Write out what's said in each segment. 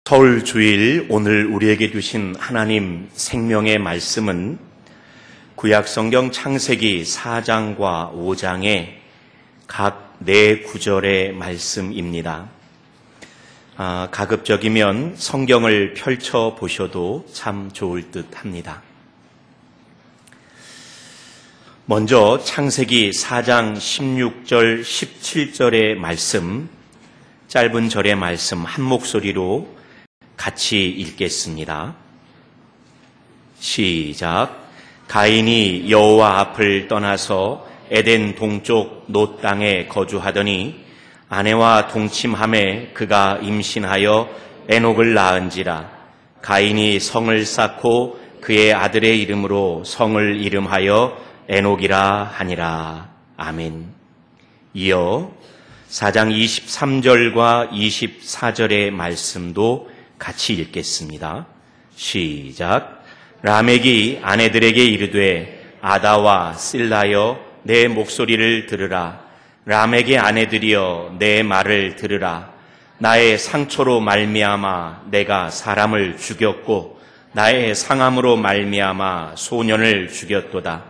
설 주일 오늘 우리에게 주신 하나님 생명의 말씀은 구약성경 창세기 4장과 5장의 각 4구절의 말씀입니다. 가급적이면 성경을 펼쳐 보셔도 참 좋을 듯 합니다. 먼저 창세기 4장 16절, 17절의 말씀, 짧은 절의 말씀 한 목소리로 같이 읽겠습니다. 시작. 가인이 여호와 앞을 떠나서 에덴 동쪽 놋 땅에 거주하더니 아내와 동침함에 그가 임신하여 에녹을 낳은지라. 가인이 성을 쌓고 그의 아들의 이름으로 성을 이름하여 에녹이라 하니라. 아멘. 이어 4장 23절과 24절의 말씀도 같이 읽겠습니다. 시작. 라멕이 아내들에게 이르되 아다와 실라여 내 목소리를 들으라. 라멕의 아내들이여 내 말을 들으라. 나의 상처로 말미암아 내가 사람을 죽였고 나의 상함으로 말미암아 소년을 죽였도다.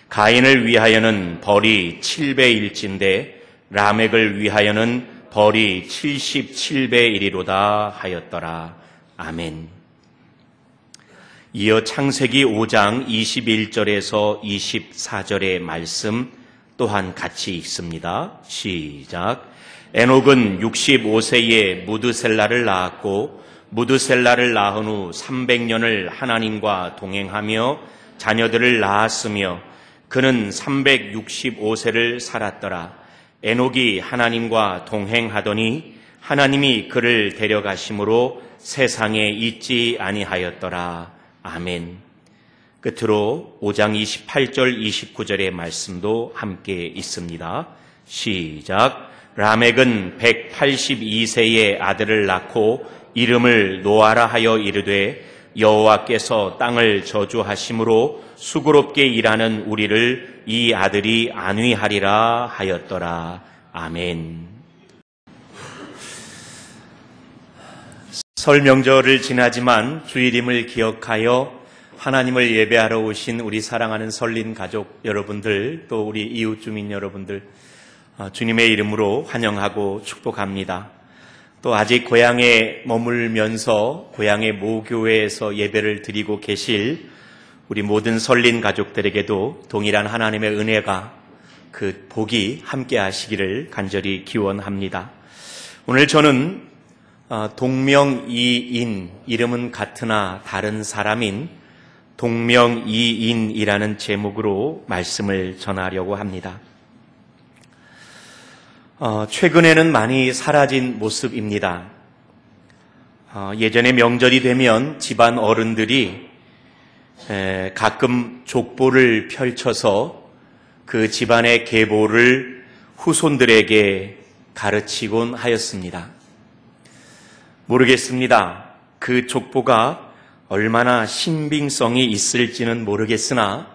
가인을 위하여는 벌이 7배일진데 라멕을 위하여는 벌이 77배이리로다 하였더라. 아멘. 이어 창세기 5장 21절에서 24절의 말씀 또한 같이 읽습니다. 시작. 에녹은 65세에 무드셀라를 낳았고 무드셀라를 낳은 후 300년을 하나님과 동행하며 자녀들을 낳았으며 그는 365세를 살았더라. 에녹이 하나님과 동행하더니 하나님이 그를 데려가심으로 세상에 있지 아니하였더라. 아멘. 끝으로 5장 28절 29절의 말씀도 함께 있습니다. 시작. 라멕은 182세의 아들을 낳고 이름을 노아라 하여 이르되 여호와께서 땅을 저주하심으로 수고롭게 일하는 우리를 이 아들이 안위하리라 하였더라. 아멘. 설 명절을 지나지만 주일임을 기억하여 하나님을 예배하러 오신 우리 사랑하는 설린 가족 여러분들, 또 우리 이웃 주민 여러분들, 주님의 이름으로 환영하고 축복합니다. 또 아직 고향에 머물면서 고향의 모교회에서 예배를 드리고 계실 우리 모든 설린 가족들에게도 동일한 하나님의 은혜가, 그 복이 함께 하시기를 간절히 기원합니다. 오늘 저는 동명이인, 이름은 같으나 다른 사람인 동명이인이라는 제목으로 말씀을 전하려고 합니다. 최근에는 많이 사라진 모습입니다. 예전에 명절이 되면 집안 어른들이 가끔 족보를 펼쳐서 그 집안의 계보를 후손들에게 가르치곤 하였습니다. 모르겠습니다. 그 족보가 얼마나 신빙성이 있을지는 모르겠으나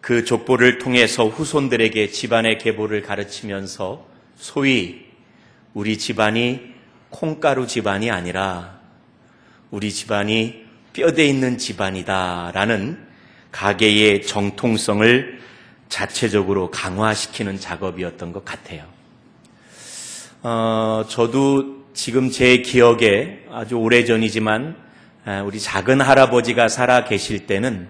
그 족보를 통해서 후손들에게 집안의 계보를 가르치면서 소위 우리 집안이 콩가루 집안이 아니라 우리 집안이 뼈대 있는 집안이다라는 가계의 정통성을 자체적으로 강화시키는 작업이었던 것 같아요. 저도 지금 제 기억에 아주 오래전이지만 우리 작은 할아버지가 살아 계실 때는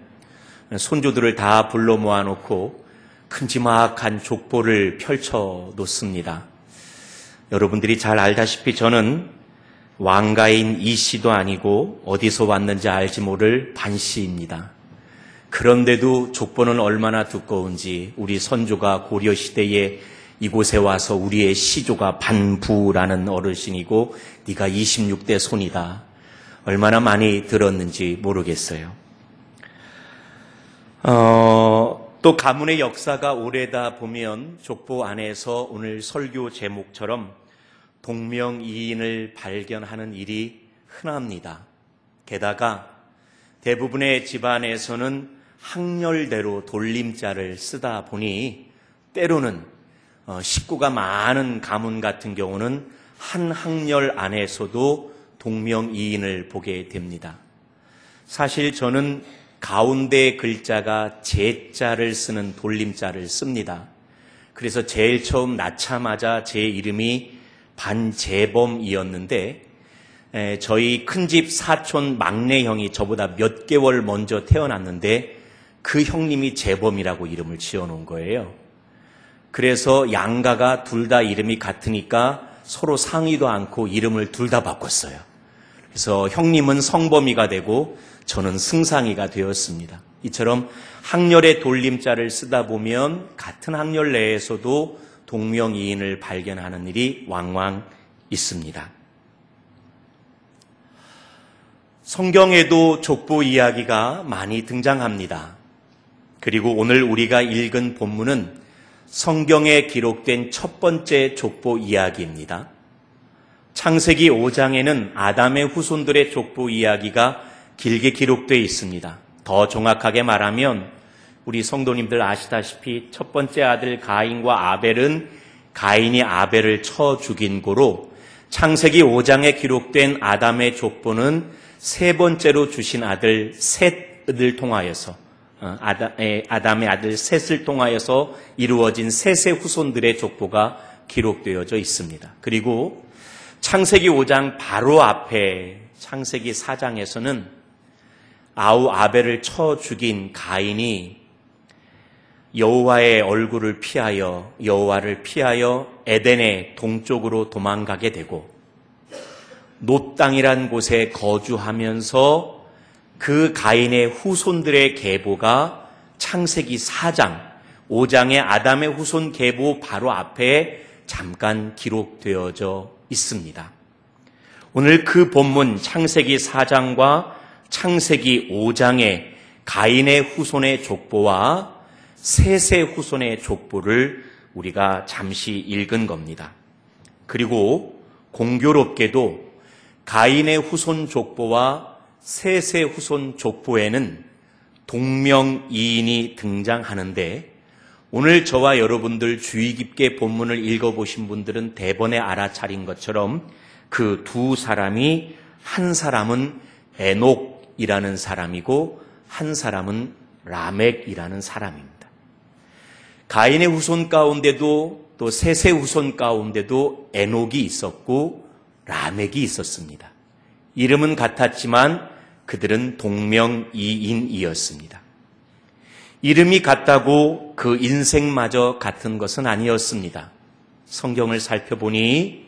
손주들을 다 불러 모아놓고 큼지막한 족보를 펼쳐 놓습니다. 여러분들이 잘 알다시피 저는 왕가인 이씨도 아니고 어디서 왔는지 알지 모를 반씨입니다. 그런데도 족보는 얼마나 두꺼운지 우리 선조가 고려시대에 이곳에 와서 우리의 시조가 반부라는 어르신이고 네가 26대 손이다. 얼마나 많이 들었는지 모르겠어요. 또 가문의 역사가 오래다 보면 족보 안에서 오늘 설교 제목처럼 동명이인을 발견하는 일이 흔합니다. 게다가 대부분의 집안에서는 학렬대로 돌림자를 쓰다 보니 때로는 식구가 많은 가문 같은 경우는 한 학렬 안에서도 동명이인을 보게 됩니다. 사실 저는 가운데 글자가 제자를 쓰는 돌림자를 씁니다. 그래서 제일 처음 낳자마자 제 이름이 반재범이었는데 저희 큰집 사촌 막내 형이 저보다 몇 개월 먼저 태어났는데 그 형님이 재범이라고 이름을 지어놓은 거예요. 그래서 양가가 둘 다 이름이 같으니까 서로 상의도 않고 이름을 둘 다 바꿨어요. 그래서 형님은 성범이가 되고 저는 승상이가 되었습니다. 이처럼 학렬의 돌림자를 쓰다 보면 같은 학렬 내에서도 동명이인을 발견하는 일이 왕왕 있습니다. 성경에도 족보 이야기가 많이 등장합니다. 그리고 오늘 우리가 읽은 본문은 성경에 기록된 첫 번째 족보 이야기입니다. 창세기 5장에는 아담의 후손들의 족보 이야기가 길게 기록되어 있습니다. 더 정확하게 말하면 우리 성도님들 아시다시피 첫 번째 아들 가인과 아벨은 가인이 아벨을 쳐 죽인 고로 창세기 5장에 기록된 아담의 족보는 세 번째로 주신 아들 셋을 통하여서 아담의 아들 셋을 통하여서 이루어진 셋의 후손들의 족보가 기록되어져 있습니다. 그리고 창세기 5장 바로 앞에 창세기 4장에서는 아우 아벨을 쳐 죽인 가인이 여호와의 얼굴을 피하여 여호와를 피하여 에덴의 동쪽으로 도망가게 되고 놋 땅이란 곳에 거주하면서 그 가인의 후손들의 계보가 창세기 4장, 5장의 아담의 후손 계보 바로 앞에 잠깐 기록되어져 있습니다. 오늘 그 본문 창세기 4장과 창세기 5장의 가인의 후손의 족보와 셋의 후손의 족보를 우리가 잠시 읽은 겁니다. 그리고 공교롭게도 가인의 후손 족보와 셋의 후손 족보에는 동명이인이 등장하는데 오늘 저와 여러분들 주의 깊게 본문을 읽어보신 분들은 대번에 알아차린 것처럼 그 두 사람이 한 사람은 에녹이라는 사람이고 한 사람은 라멕이라는 사람입니다. 가인의 후손 가운데도 또 셋의 후손 가운데도 에녹이 있었고 라멕이 있었습니다. 이름은 같았지만 그들은 동명이인이었습니다. 이름이 같다고 그 인생마저 같은 것은 아니었습니다. 성경을 살펴보니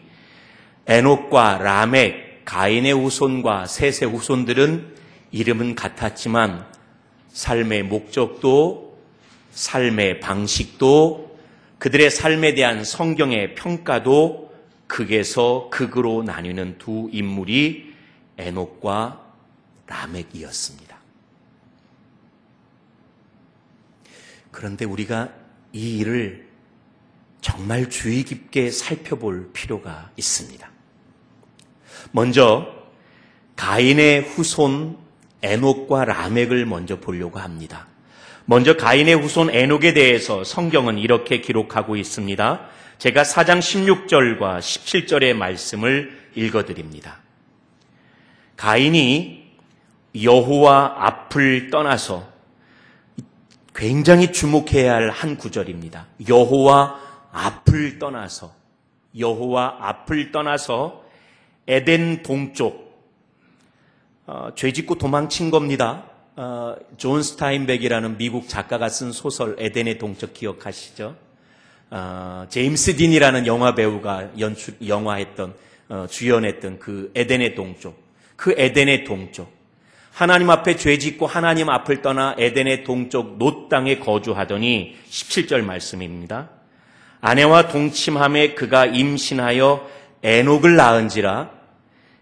에녹과 라멕, 가인의 후손과 셋의 후손들은 이름은 같았지만 삶의 목적도 삶의 방식도 그들의 삶에 대한 성경의 평가도 극에서 극으로 나뉘는 두 인물이 에녹과 라멕이었습니다. 그런데 우리가 이 일을 정말 주의 깊게 살펴볼 필요가 있습니다. 먼저 가인의 후손 에녹과 라멕을 먼저 보려고 합니다. 먼저 가인의 후손 에녹에 대해서 성경은 이렇게 기록하고 있습니다. 제가 4장 16절과 17절의 말씀을 읽어드립니다. 가인이 여호와 앞을 떠나서 굉장히 주목해야 할 한 구절입니다. 여호와 앞을 떠나서 에덴 동쪽 죄 짓고 도망친 겁니다. 존 스타인백이라는 미국 작가가 쓴 소설 에덴의 동쪽 기억하시죠? 제임스 딘이라는 영화 배우가 주연했던 그 에덴의 동쪽, 그 에덴의 동쪽. 하나님 앞에 죄 짓고 하나님 앞을 떠나 에덴의 동쪽 놋 땅에 거주하더니 17절 말씀입니다. 아내와 동침함에 그가 임신하여 에녹을 낳은지라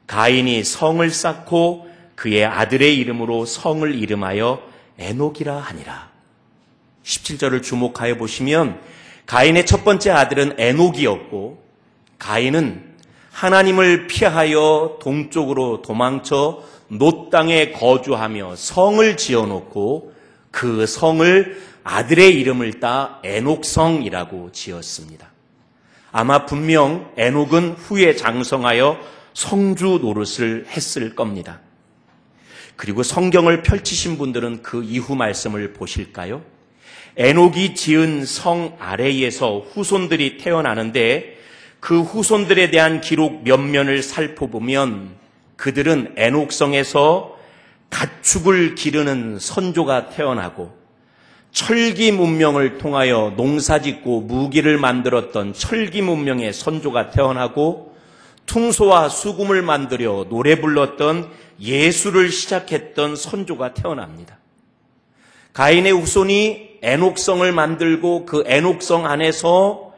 가인이 성을 쌓고 그의 아들의 이름으로 성을 이름하여 에녹이라 하니라. 17절을 주목하여 보시면 가인의 첫 번째 아들은 에녹이었고 가인은 하나님을 피하여 동쪽으로 도망쳐 놋 땅에 거주하며 성을 지어놓고 그 성을 아들의 이름을 따 에녹성이라고 지었습니다. 아마 분명 에녹은 후에 장성하여 성주 노릇을 했을 겁니다. 그리고 성경을 펼치신 분들은 그 이후 말씀을 보실까요? 에녹이 지은 성 아래에서 후손들이 태어나는데 그 후손들에 대한 기록 몇 면을 살펴보면 그들은 에녹성에서 가축을 기르는 선조가 태어나고 철기 문명을 통하여 농사짓고 무기를 만들었던 철기 문명의 선조가 태어나고 퉁소와 수금을 만들어 노래 불렀던 예술을 시작했던 선조가 태어납니다. 가인의 후손이 에녹성을 만들고 그 에녹성 안에서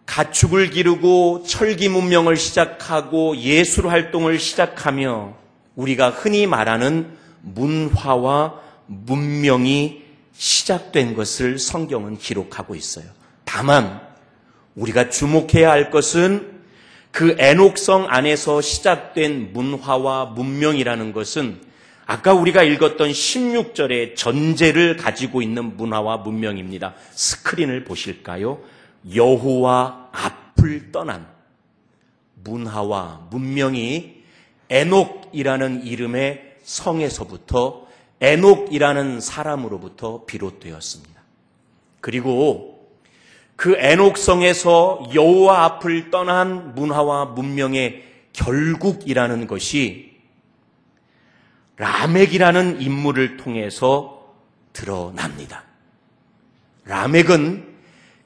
가축을 기르고 철기 문명을 시작하고 예술 활동을 시작하며 우리가 흔히 말하는 문화와 문명이 시작된 것을 성경은 기록하고 있어요. 다만 우리가 주목해야 할 것은 그 에녹성 안에서 시작된 문화와 문명이라는 것은 아까 우리가 읽었던 16절의 전제를 가지고 있는 문화와 문명입니다. 스크린을 보실까요? 여호와 앞을 떠난 문화와 문명이 에녹이라는 이름의 성에서부터 에녹이라는 사람으로부터 비롯되었습니다. 그리고 그 에녹성에서 여호와 앞을 떠난 문화와 문명의 결국이라는 것이 라멕이라는 인물을 통해서 드러납니다. 라멕은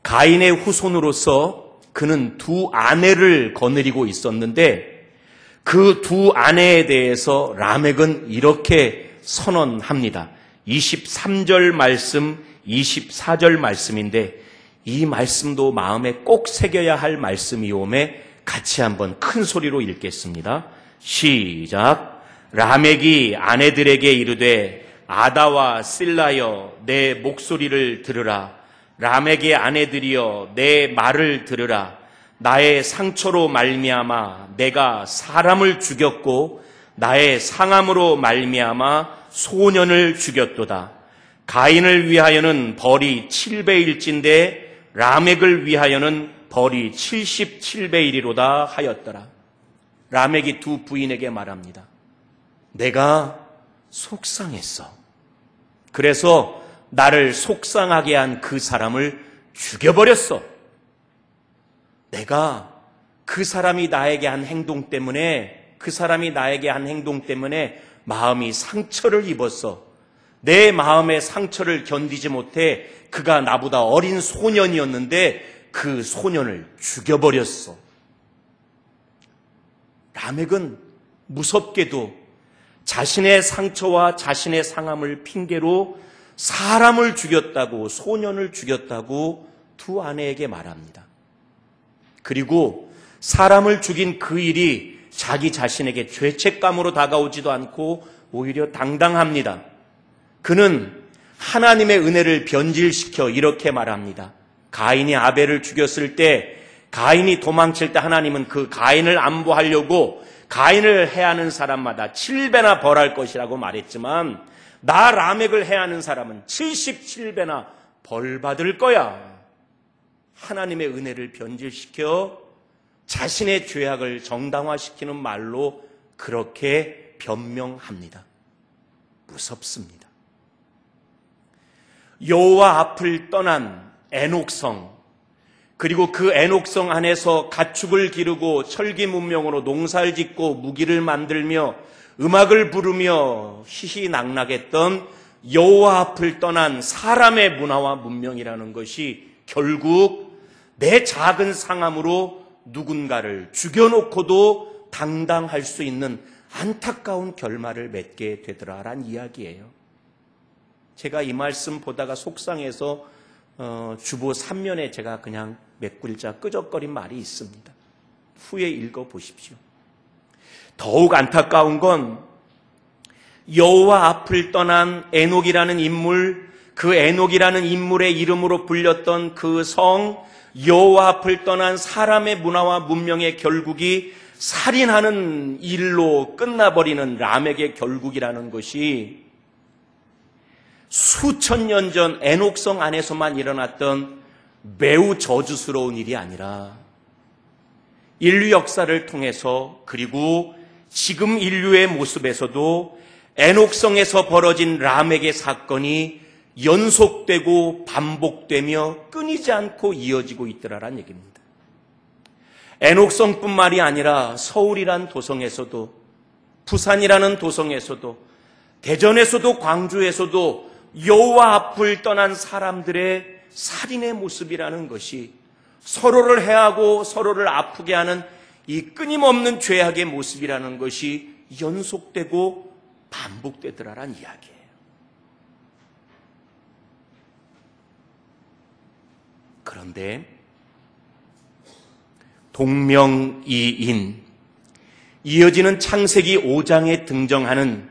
가인의 후손으로서 그는 두 아내를 거느리고 있었는데 그 두 아내에 대해서 라멕은 이렇게 선언합니다. 23절 말씀, 24절 말씀인데 이 말씀도 마음에 꼭 새겨야 할 말씀이오매 같이 한번 큰 소리로 읽겠습니다. 시작. 라멕이 아내들에게 이르되 아다와 실라여 내 목소리를 들으라. 라멕의 아내들이여 내 말을 들으라. 나의 상처로 말미암아 내가 사람을 죽였고 나의 상함으로 말미암아 소년을 죽였도다. 가인을 위하여는 벌이 7배일진데 라멕을 위하여는 벌이 77배이리로다 하였더라. 라멕이 두 부인에게 말합니다. 내가 속상했어. 그래서 나를 속상하게 한 그 사람을 죽여버렸어. 내가 그 사람이 나에게 한 행동 때문에 마음이 상처를 입었어. 내 마음의 상처를 견디지 못해 그가 나보다 어린 소년이었는데 그 소년을 죽여버렸어. 라멕은 무섭게도 자신의 상처와 자신의 상함을 핑계로 사람을 죽였다고, 소년을 죽였다고 두 아내에게 말합니다. 그리고 사람을 죽인 그 일이 자기 자신에게 죄책감으로 다가오지도 않고 오히려 당당합니다. 그는 하나님의 은혜를 변질시켜 이렇게 말합니다. 가인이 아벨을 죽였을 때, 가인이 도망칠 때 하나님은 그 가인을 안보하려고 가인을 해하는 사람마다 7배나 벌할 것이라고 말했지만 나 라멕을 해하는 사람은 77배나 벌 받을 거야. 하나님의 은혜를 변질시켜 자신의 죄악을 정당화시키는 말로 그렇게 변명합니다. 무섭습니다. 여호와 앞을 떠난 에녹성, 그리고 그 에녹성 안에서 가축을 기르고 철기 문명으로 농사를 짓고 무기를 만들며 음악을 부르며 희희낙낙했던 여호와 앞을 떠난 사람의 문화와 문명이라는 것이 결국 내 작은 상함으로 누군가를 죽여놓고도 당당할 수 있는 안타까운 결말을 맺게 되더라라는 이야기예요. 제가 이 말씀 보다가 속상해서 주보 3면에 제가 그냥 몇 글자 끄적거린 말이 있습니다. 후에 읽어보십시오. 더욱 안타까운 건 여호와 앞을 떠난 에녹이라는 인물, 그 에녹이라는 인물의 이름으로 불렸던 그 성, 여호와 앞을 떠난 사람의 문화와 문명의 결국이 살인하는 일로 끝나버리는 라멕의 결국이라는 것이 수천 년 전 에녹성 안에서만 일어났던 매우 저주스러운 일이 아니라 인류 역사를 통해서 그리고 지금 인류의 모습에서도 에녹성에서 벌어진 라멕의 사건이 연속되고 반복되며 끊이지 않고 이어지고 있더라라는 얘기입니다. 에녹성뿐만이 아니라 서울이란 도성에서도, 부산이라는 도성에서도, 대전에서도, 광주에서도 여호와 앞을 떠난 사람들의 살인의 모습이라는 것이 서로를 해하고 서로를 아프게 하는 이 끊임없는 죄악의 모습이라는 것이 연속되고 반복되더라라는 이야기예요. 그런데 동명이인, 이어지는 창세기 5장에 등장하는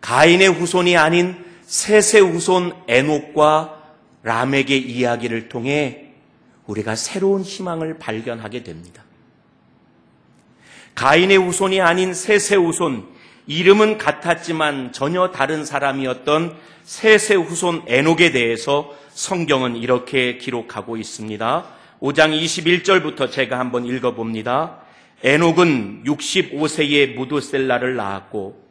가인의 후손이 아닌 셋의 후손 에녹과 라멕의 이야기를 통해 우리가 새로운 희망을 발견하게 됩니다. 가인의 후손이 아닌 셋의 후손, 이름은 같았지만 전혀 다른 사람이었던 셋의 후손 에녹에 대해서 성경은 이렇게 기록하고 있습니다. 5장 21절부터 제가 한번 읽어봅니다. 에녹은 65세에 무두셀라를 낳았고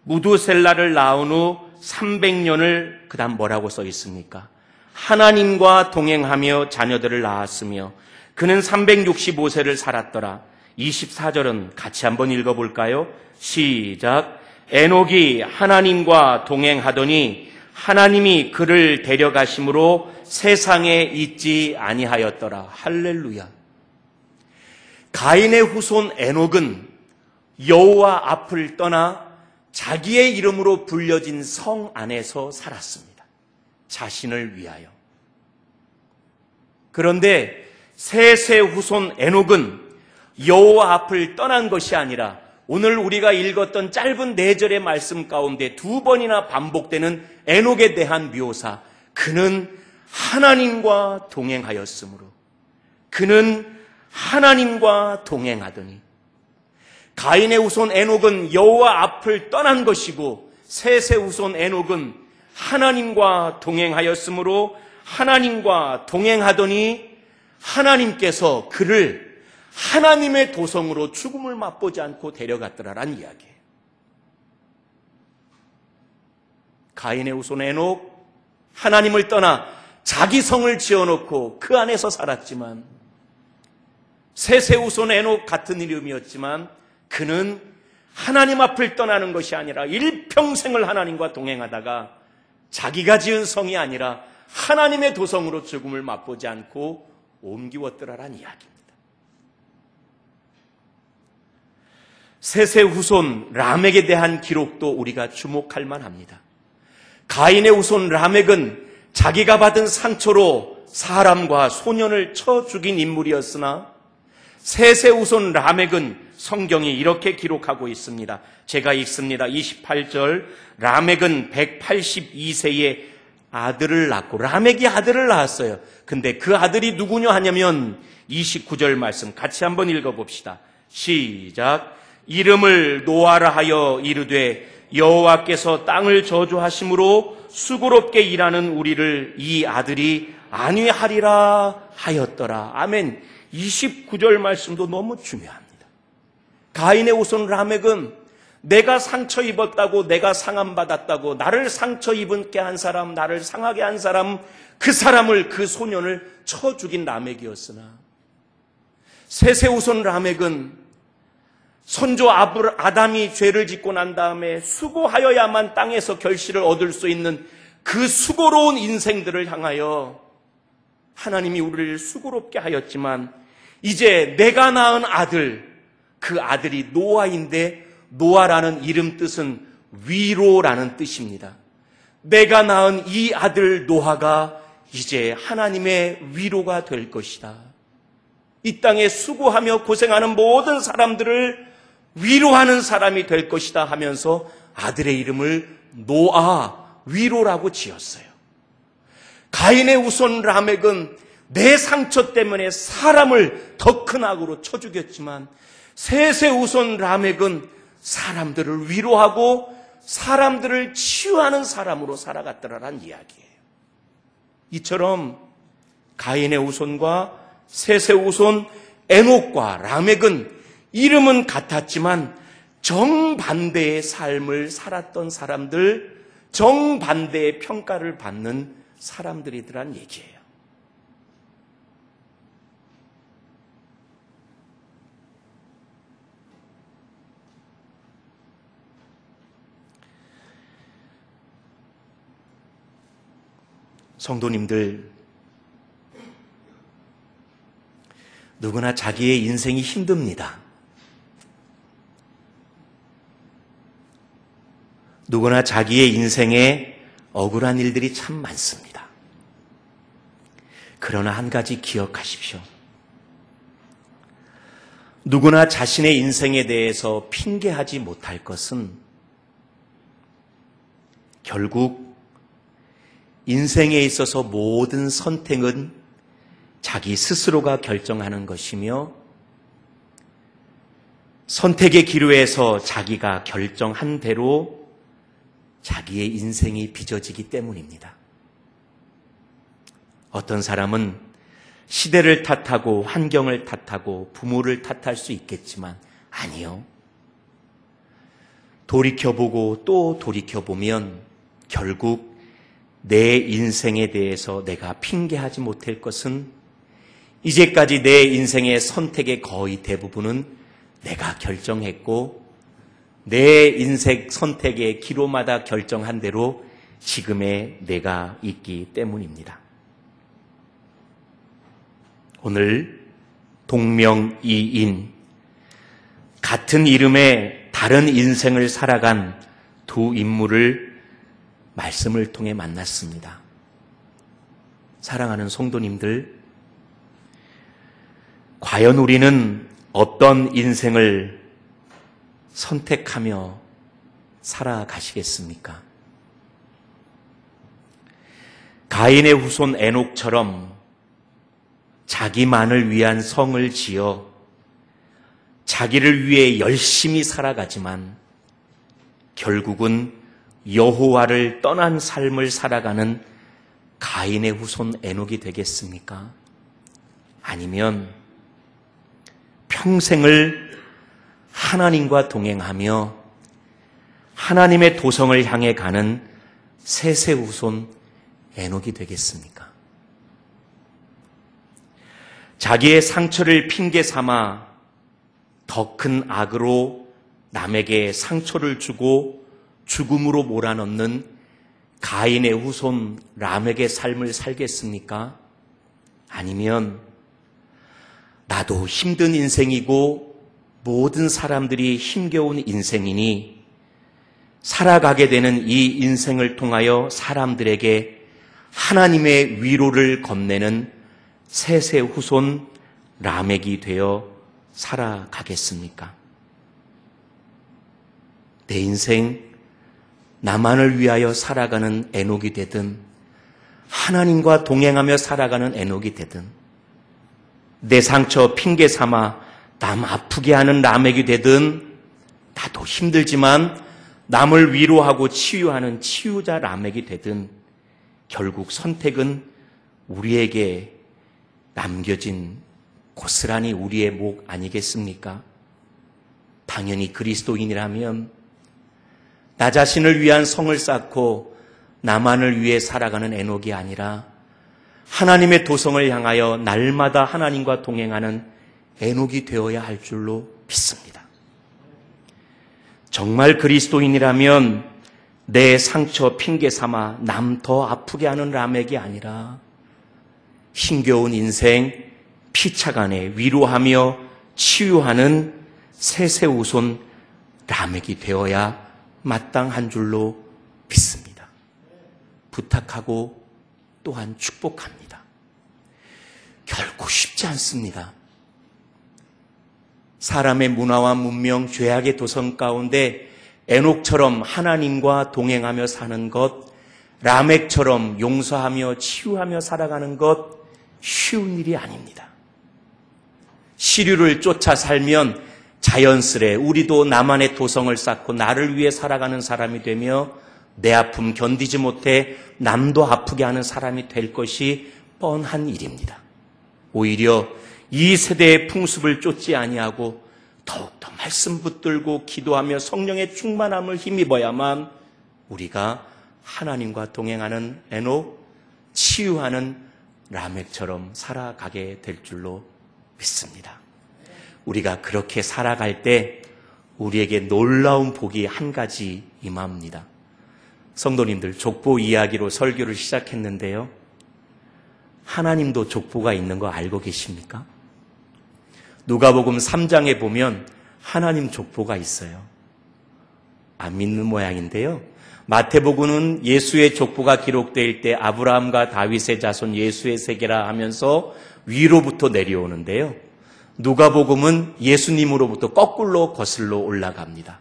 무두셀라를 낳은 후 300년을 그 다음 뭐라고 써 있습니까? 하나님과 동행하며 자녀들을 낳았으며 그는 365세를 살았더라. 24절은 같이 한번 읽어볼까요? 시작. 에녹이 하나님과 동행하더니 하나님이 그를 데려가심으로 세상에 있지 아니하였더라. 할렐루야. 가인의 후손 에녹은 여호와 앞을 떠나 자기의 이름으로 불려진 성 안에서 살았습니다. 자신을 위하여. 그런데 셋의 후손 에녹은 여호와 앞을 떠난 것이 아니라 오늘 우리가 읽었던 짧은 4절의 말씀 가운데 2번이나 반복되는 에녹에 대한 묘사, 그는 하나님과 동행하였으므로, 그는 하나님과 동행하더니, 가인의 후손 에녹은 여호와 앞을 떠난 것이고 셋의 후손 에녹은 하나님과 동행하였으므로 하나님과 동행하더니 하나님께서 그를 하나님의 도성으로 죽음을 맛보지 않고 데려갔더라라는 이야기예요. 가인의 후손 에녹, 하나님을 떠나 자기 성을 지어놓고 그 안에서 살았지만, 셋의 후손 에녹 같은 이름이었지만 그는 하나님 앞을 떠나는 것이 아니라 일평생을 하나님과 동행하다가 자기가 지은 성이 아니라 하나님의 도성으로 죽음을 맛보지 않고 옮기웠더라라는 이야기입니다. 셋의 후손 라멕에 대한 기록도 우리가 주목할 만합니다. 가인의 후손 라멕은 자기가 받은 상처로 사람과 소년을 쳐 죽인 인물이었으나 셋의 후손 라멕은 성경이 이렇게 기록하고 있습니다. 제가 읽습니다. 28절. 라멕은 182세에 아들을 낳고, 라멕이 아들을 낳았어요. 근데 그 아들이 누구냐 하냐면 29절 말씀 같이 한번 읽어봅시다. 시작. 이름을 노아라 하여 이르되 여호와께서 땅을 저주하심으로 수고롭게 일하는 우리를 이 아들이 안위하리라 하였더라. 아멘. 29절 말씀도 너무 중요합니다. 가인의 후손 라멕은 내가 상처 입었다고, 내가 상함받았다고, 나를 상처 입게 한 사람, 나를 상하게 한 사람, 그 사람을, 그 소년을 쳐 죽인 라멕이었으나, 셋의 후손 라멕은 선조 아담이 죄를 짓고 난 다음에 수고하여야만 땅에서 결실을 얻을 수 있는 그 수고로운 인생들을 향하여 하나님이 우리를 수고롭게 하였지만, 이제 내가 낳은 아들, 그 아들이 노아인데, 노아라는 이름 뜻은 위로라는 뜻입니다. 내가 낳은 이 아들 노아가 이제 하나님의 위로가 될 것이다. 이 땅에 수고하며 고생하는 모든 사람들을 위로하는 사람이 될 것이다 하면서 아들의 이름을 노아, 위로라고 지었어요. 가인의 후손 라멕은 내 상처 때문에 사람을 더 큰 악으로 쳐 죽였지만, 셋의 후손 라멕은 사람들을 위로하고 사람들을 치유하는 사람으로 살아갔더라라는 이야기예요. 이처럼 가인의 후손과 셋의 후손 에녹과 라멕은 이름은 같았지만 정반대의 삶을 살았던 사람들, 정반대의 평가를 받는 사람들이더란 얘기예요. 성도님들, 누구나 자기의 인생이 힘듭니다. 누구나 자기의 인생에 억울한 일들이 참 많습니다. 그러나 한 가지 기억하십시오. 누구나 자신의 인생에 대해서 핑계하지 못할 것은 결국 인생에 있어서 모든 선택은 자기 스스로가 결정하는 것이며 선택의 기로에서 자기가 결정한 대로 자기의 인생이 빚어지기 때문입니다. 어떤 사람은 시대를 탓하고 환경을 탓하고 부모를 탓할 수 있겠지만 아니요. 돌이켜보고 또 돌이켜보면 결국 내 인생에 대해서 내가 핑계하지 못할 것은 이제까지 내 인생의 선택의 거의 대부분은 내가 결정했고 내 인생 선택의 기로마다 결정한 대로 지금의 내가 있기 때문입니다. 오늘 동명이인, 같은 이름의 다른 인생을 살아간 두 인물을 말씀을 통해 만났습니다. 사랑하는 성도님들, 과연 우리는 어떤 인생을 선택하며 살아가시겠습니까? 가인의 후손 에녹처럼 자기만을 위한 성을 지어 자기를 위해 열심히 살아가지만 결국은 여호와를 떠난 삶을 살아가는 가인의 후손 에녹이 되겠습니까? 아니면 평생을 하나님과 동행하며 하나님의 도성을 향해 가는 셋의 후손 에녹이 되겠습니까? 자기의 상처를 핑계 삼아 더 큰 악으로 남에게 상처를 주고 죽음으로 몰아넣는 가인의 후손 라멕의 삶을 살겠습니까? 아니면 나도 힘든 인생이고 모든 사람들이 힘겨운 인생이니 살아가게 되는 이 인생을 통하여 사람들에게 하나님의 위로를 건네는 셋의 후손 라멕이 되어 살아가겠습니까? 내 인생 나만을 위하여 살아가는 에녹이 되든 하나님과 동행하며 살아가는 에녹이 되든 내 상처 핑계 삼아 남 아프게 하는 라멕이 되든 나도 힘들지만 남을 위로하고 치유하는 치유자 라멕이 되든 결국 선택은 우리에게 남겨진 고스란히 우리의 목 아니겠습니까? 당연히 그리스도인이라면 나 자신을 위한 성을 쌓고 나만을 위해 살아가는 에녹이 아니라 하나님의 도성을 향하여 날마다 하나님과 동행하는 에녹이 되어야 할 줄로 믿습니다. 정말 그리스도인이라면 내 상처 핑계 삼아 남 더 아프게 하는 라멕이 아니라 힘겨운 인생 피차간에 위로하며 치유하는 셋의 후손 라멕이 되어야 마땅한 줄로 믿습니다. 부탁하고 또한 축복합니다. 결코 쉽지 않습니다. 사람의 문화와 문명, 죄악의 도성 가운데 에녹처럼 하나님과 동행하며 사는 것, 라멕처럼 용서하며 치유하며 살아가는 것 쉬운 일이 아닙니다. 시류를 쫓아 살면 자연스레 우리도 나만의 도성을 쌓고 나를 위해 살아가는 사람이 되며 내 아픔 견디지 못해 남도 아프게 하는 사람이 될 것이 뻔한 일입니다. 오히려 이 세대의 풍습을 쫓지 아니하고 더욱더 말씀 붙들고 기도하며 성령의 충만함을 힘입어야만 우리가 하나님과 동행하는 에녹, 치유하는 라멕처럼 살아가게 될 줄로 믿습니다. 우리가 그렇게 살아갈 때 우리에게 놀라운 복이 한 가지 임합니다. 성도님들, 족보 이야기로 설교를 시작했는데요. 하나님도 족보가 있는 거 알고 계십니까? 누가복음 3장에 보면 하나님 족보가 있어요. 안 믿는 모양인데요. 마태복음은 예수의 족보가 기록될 때 아브라함과 다윗의 자손 예수의 세계라 하면서 위로부터 내려오는데요. 누가복음은 예수님으로부터 거꾸로 거슬러 올라갑니다.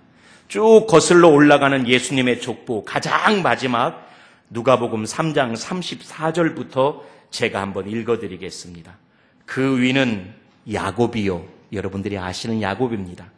쭉 거슬러 올라가는 예수님의 족보 가장 마지막 누가복음 3장 34절부터 제가 한번 읽어드리겠습니다. 그 위는 야곱이요, 여러분들이 아시는 야곱입니다.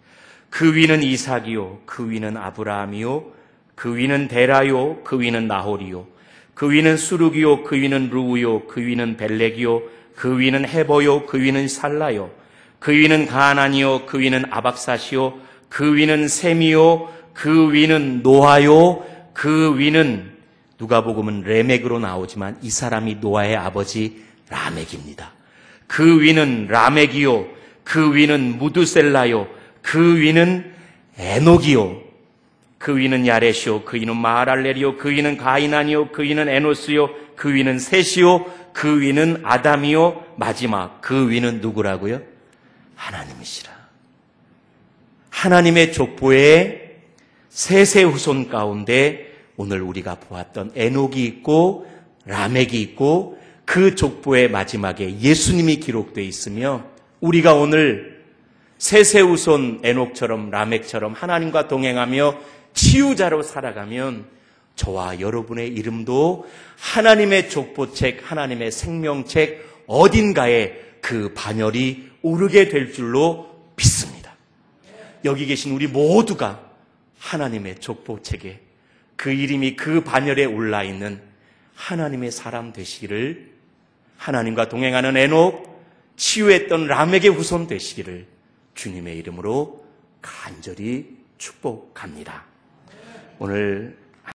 그 위는 이삭이요, 그 위는 아브라함이요, 그 위는 데라요, 그 위는 나홀이요, 그 위는 수룩이요, 그 위는 루우요, 그 위는 벨렉이요, 그 위는 헤버요, 그 위는 살라요, 그 위는 가나니요, 그 위는 아박사시요, 그 위는 셈이요, 그 위는 노아요, 그 위는 누가복음은 레멕으로 나오지만 이 사람이 노아의 아버지 라멕입니다. 그 위는 라멕이요, 그 위는 무두셀라요, 그 위는 에녹이요, 그 위는 야렛이요, 그 위는 마하랄렐이요, 그 위는 가이난이요, 그 위는 에노스요, 그 위는 셋이요, 그 위는 아담이요, 마지막 그 위는 누구라고요? 하나님이시라. 하나님의 족보의 셋의 후손 가운데 오늘 우리가 보았던 에녹이 있고 라멕이 있고 그 족보의 마지막에 예수님이 기록되어 있으며 우리가 오늘 셋의 후손 에녹처럼 라멕처럼 하나님과 동행하며 치유자로 살아가면 저와 여러분의 이름도 하나님의 족보책, 하나님의 생명책 어딘가에 그 반열이 오르게 될 줄로 믿습니다. 여기 계신 우리 모두가 하나님의 족보책에 그 이름이 그 반열에 올라있는 하나님의 사람 되시기를, 하나님과 동행하는 에녹, 치유했던 라멕의 후손 되시기를 주님의 이름으로 간절히 축복합니다. 오늘